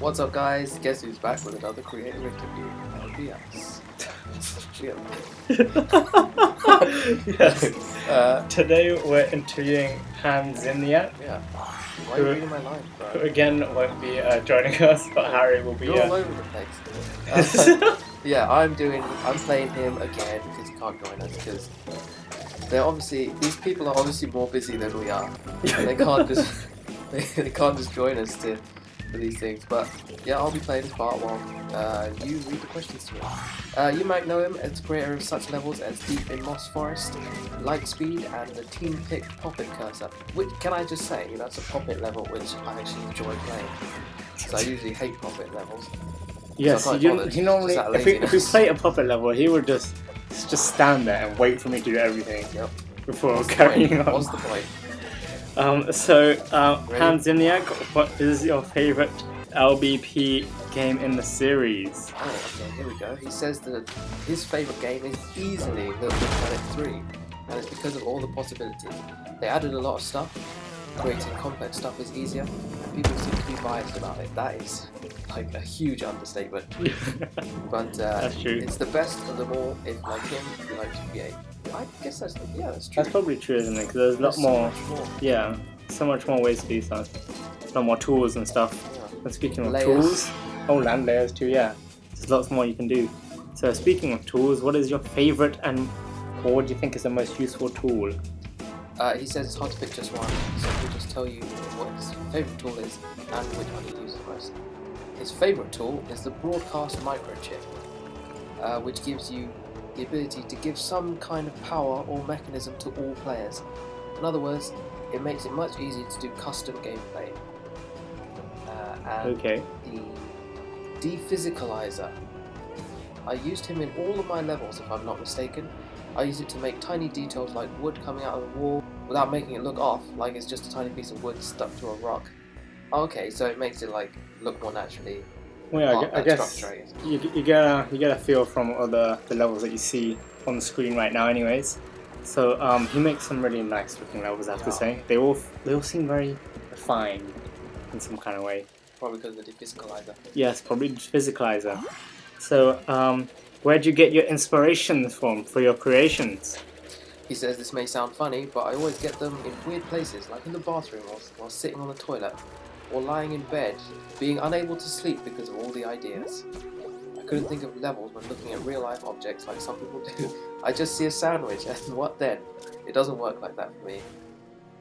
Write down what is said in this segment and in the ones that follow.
What's up, guys? Guess who's back with another creator interview? LBS. Yes. Today we're interviewing Pam Zimniak. Yeah. Why are you reading my lines, bro? Who again won't be joining us, but Harry will be. You're all over the place. Yeah, I'm playing him again because he can't join us because these people are obviously more busy than we are. And they can't just they can't just join us for these things. But yeah, I'll be playing this part while you read the questions to me. You might know him as the creator of such levels as Deep in Moss Forest, Lightspeed, and the team-picked popit cursor. Which, can I just say, that's a popit level which I actually enjoy playing. So I usually hate popit levels. Yes, he normally, if we play a puppet level, he would just stand there and wait for me to do everything before carrying on. What's the point? Pam Zimniak, what is your favourite LBP game in the series? Oh, okay, here we go. He says that his favourite game is easily Little Big Planet 3, and it's because of all the possibilities. They added a lot of stuff. Creating complex stuff is easier, and people seem to be biased about it. That is like a huge understatement. But that's true. It's the best of them all. If like him, you like to create. I guess that's true. That's probably true, isn't it? Because there's a lot more. Yeah, so much more ways to do stuff. A lot more tools and stuff. Yeah. And speaking of tools, and layers too. Yeah, there's lots more you can do. So speaking of tools, what is your favourite and what do you think is the most useful tool? He says it's hard to pick just one, so he'll just tell you what his favourite tool is and which one he uses most. His favourite tool is the broadcast microchip, which gives you the ability to give some kind of power or mechanism to all players. In other words, it makes it much easier to do custom gameplay. And the dephysicalizer. I used him in all of my levels, if I'm not mistaken. I use it to make tiny details like wood coming out of the wall without making it look off, like it's just a tiny piece of wood stuck to a rock. Okay, so it makes it like look more naturally. Well, yeah, I guess you get a feel from all the levels that you see on the screen right now, anyways. So he makes some really nice looking levels, I have to say. They all seem very refined in some kind of way. Probably because of the dephysicalizer. Yes, probably the dephysicalizer. So where'd you get your inspirations from for your creations? He says this may sound funny, but I always get them in weird places, like in the bathroom while sitting on the toilet, or lying in bed, being unable to sleep because of all the ideas. I couldn't think of levels when looking at real-life objects like some people do. I just see a sandwich, and what then? It doesn't work like that for me.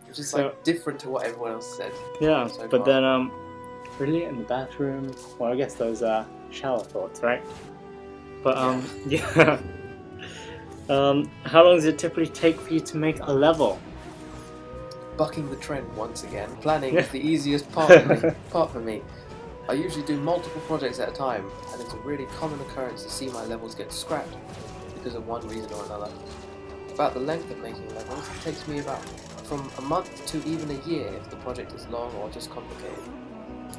It's just like different to what everyone else said. Yeah, so but far. Then really in the bathroom, well I guess those are shower thoughts, right? But how long does it typically take for you to make a level? Bucking the trend once again. Planning is the easiest part for me. I usually do multiple projects at a time, and it's a really common occurrence to see my levels get scrapped because of one reason or another. About the length of making levels, it takes me about from a month to even a year if the project is long or just complicated.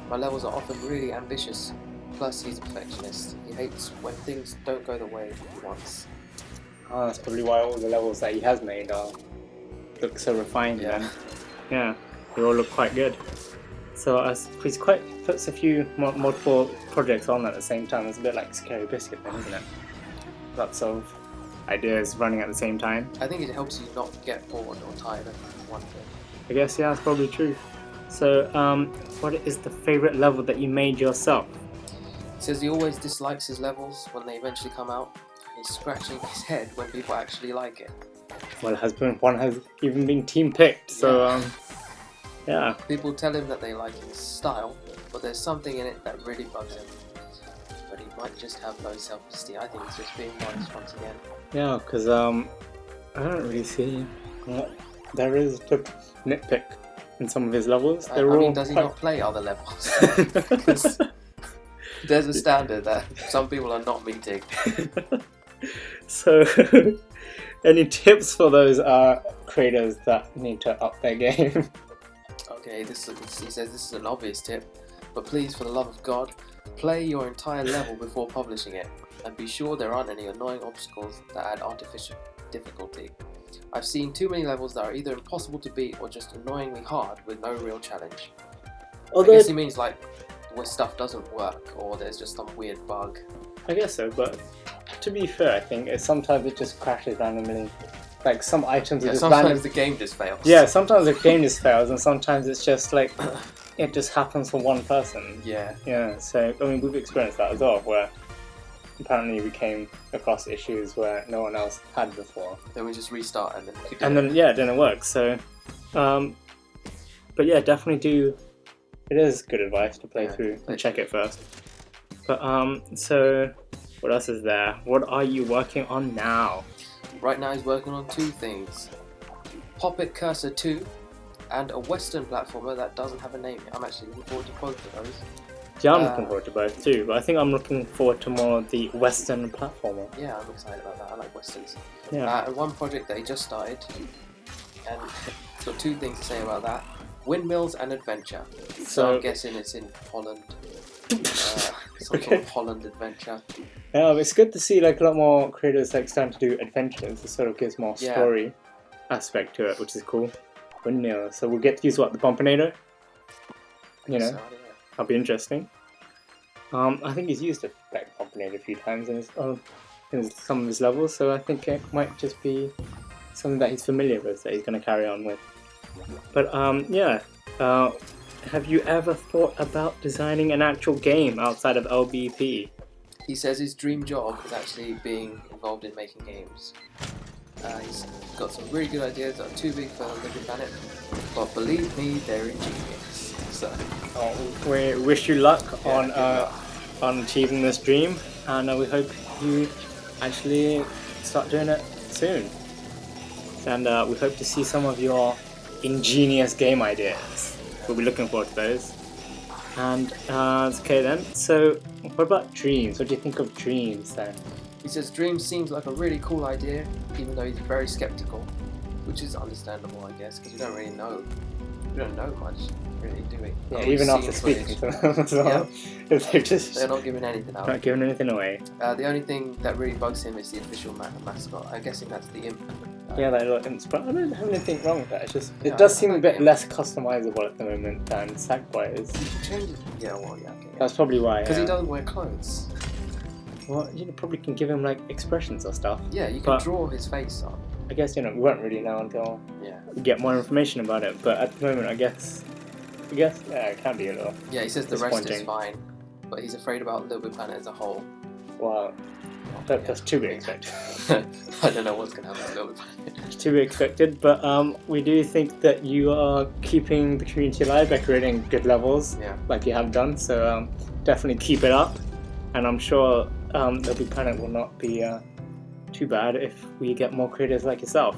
My levels are often really ambitious. Plus, he's a perfectionist. He hates when things don't go the way he wants. Oh, that's probably why all the levels that he has made look so refined. Yeah. Yeah, they all look quite good. So he's puts a few multiple projects on at the same time. It's a bit like Scary Biscuit then, isn't it? Lots of ideas running at the same time. I think it helps you not get bored or tired of one thing. I guess, yeah, that's probably true. So, what is the favourite level that you made yourself? He says he always dislikes his levels when they eventually come out, and he's scratching his head when people actually like it. Well, one has even been team picked, so yeah. People tell him that they like his style, but there's something in it that really bugs him. But he might just have low self-esteem. I think he's just being modest once again. Yeah, because I don't really see what there is to nitpick in some of his levels. I mean, does he not play other levels? Because there's a standard that some people are not meeting. So, any tips for those creators that need to up their game? Okay, he says this is an obvious tip, but please, for the love of God, play your entire level before publishing it, and be sure there aren't any annoying obstacles that add artificial difficulty. I've seen too many levels that are either impossible to beat or just annoyingly hard with no real challenge. I guess he means like where stuff doesn't work or there's just some weird bug. I guess so, but to be fair, I think sometimes it just crashes randomly. Like some items are just sometimes the game just fails. Yeah, sometimes the game just fails, and sometimes it's just like it just happens for one person. Yeah. Yeah. So I mean, we've experienced that as well, where apparently we came across issues where no one else had before. Then we just restart and then. Then it works. So, but yeah, definitely do. It is good advice to play through and check it first. But so what else is there? What are you working on now? Right now he's working on 2 things. Popit Cursor 2 and a Western platformer that doesn't have a name yet. I'm actually looking forward to both of those. Yeah, I'm looking forward to both too, but I think I'm looking forward to more of the Western platformer. Yeah, I'm excited about that. I like Westerns. Yeah. And one project that he just started, and he's got 2 things to say about that. Windmills and adventure. So I'm guessing it's in Holland. Some sort of Holland adventure. Yeah, it's good to see like a lot more creators like starting to do adventures. It sort of gives more story aspect to it, which is cool. Windmill. So we'll get to use the Bumpinator. You know, that'll be interesting. I think he's used a Bumpinator a few times in some of his levels, so I think it might just be something that he's familiar with that he's going to carry on with. But have you ever thought about designing an actual game outside of LBP? He says his dream job is actually being involved in making games. He's got some really good ideas that are too big for Living Planet, but believe me, they're ingenious. So, we wish you luck on achieving this dream, and we hope you actually start doing it soon. And we hope to see some of your ingenious game ideas. We'll be looking forward to those. And okay then, so what about dreams? What do you think of dreams then? He says dreams seems like a really cool idea, even though he's very skeptical, which is understandable, I guess, because we don't really know. We don't know much, really, do we? Yeah, even after speaking to them as well. They're not giving anything out. Not giving anything away. The only thing that really bugs him is the official mascot. I'm guessing that's the imp. Yeah, that little imp, but I don't have anything wrong with that. It's just it does seem a bit less customizable at the moment than Sackboy is. You should change it. Yeah, well, yeah. Okay. That's probably why. Because he doesn't wear clothes. Well, you probably can give him like expressions or stuff. Yeah, you can draw his face on. I guess we won't really know until we get more information about it. But at the moment, I guess it can be a little. Yeah, he says the rest is fine, but he's afraid about Little Big Planet as a whole. Well, that's to be expected. I don't know what's going to happen to Little Big Planet. It's to be expected, but we do think that you are keeping the community alive by creating good levels, like you have done. So definitely keep it up, and I'm sure Little Big Planet will not be too bad if we get more creators like yourself.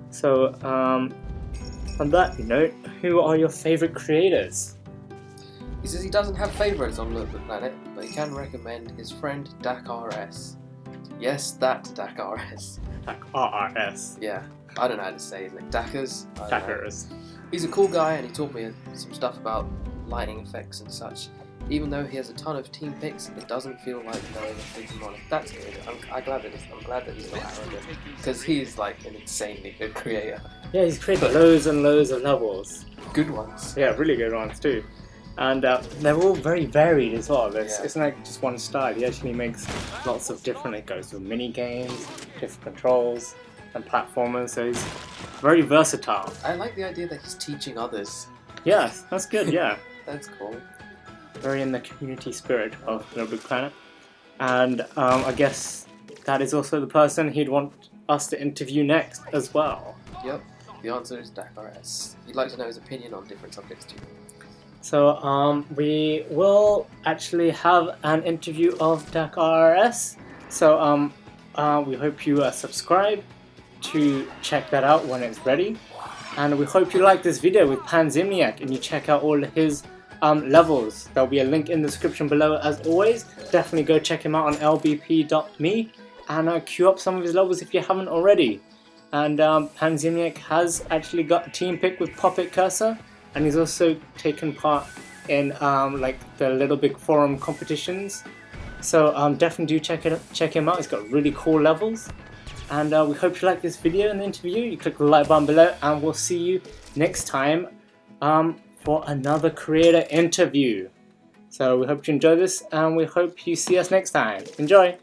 So on that note, who are your favorite creators? He says he doesn't have favourites on Little Big Planet, but he can recommend his friend Dakrrs. Yes, that Dakrrs. Dakrrs. Yeah, I don't know how to say it. Like Dakrrs. Dakrrs. He's a cool guy, and he taught me some stuff about lighting effects and such. Even though he has a ton of team picks, it doesn't feel like knowing a freaking on it. That's good. I'm glad that he's not arrogant, because he's like an insanely good creator. Yeah, he's created loads and loads of levels. Good ones. Yeah, really good ones too. And they're all very varied as well. It's not like just one style. He actually makes lots of different. It goes with mini games, different controls, and platformers. So he's very versatile. I like the idea that he's teaching others. Yes, that's good. Yeah, that's cool. Very in the community spirit of Little Big Planet. And I guess that is also the person he'd want us to interview next as well. Yep. The answer is Dakrrs. You'd like to know his opinion on different subjects too. So we will actually have an interview of Dakrrs. So we hope you subscribe to check that out when it's ready. And we hope you like this video with Panzimniak and you check out all his levels. There'll be a link in the description below as always. Definitely go check him out on lbp.me and queue up some of his levels if you haven't already. And Panzimniak has actually got a team pick with Popit Cursor, and he's also taken part in like the Little Big Forum competitions. So definitely do check him out. He's got really cool levels. And we hope you like this video and the interview. You click the like button below, and we'll see you next time for another creator interview. So we hope you enjoy this, and we hope you see us next time. Enjoy!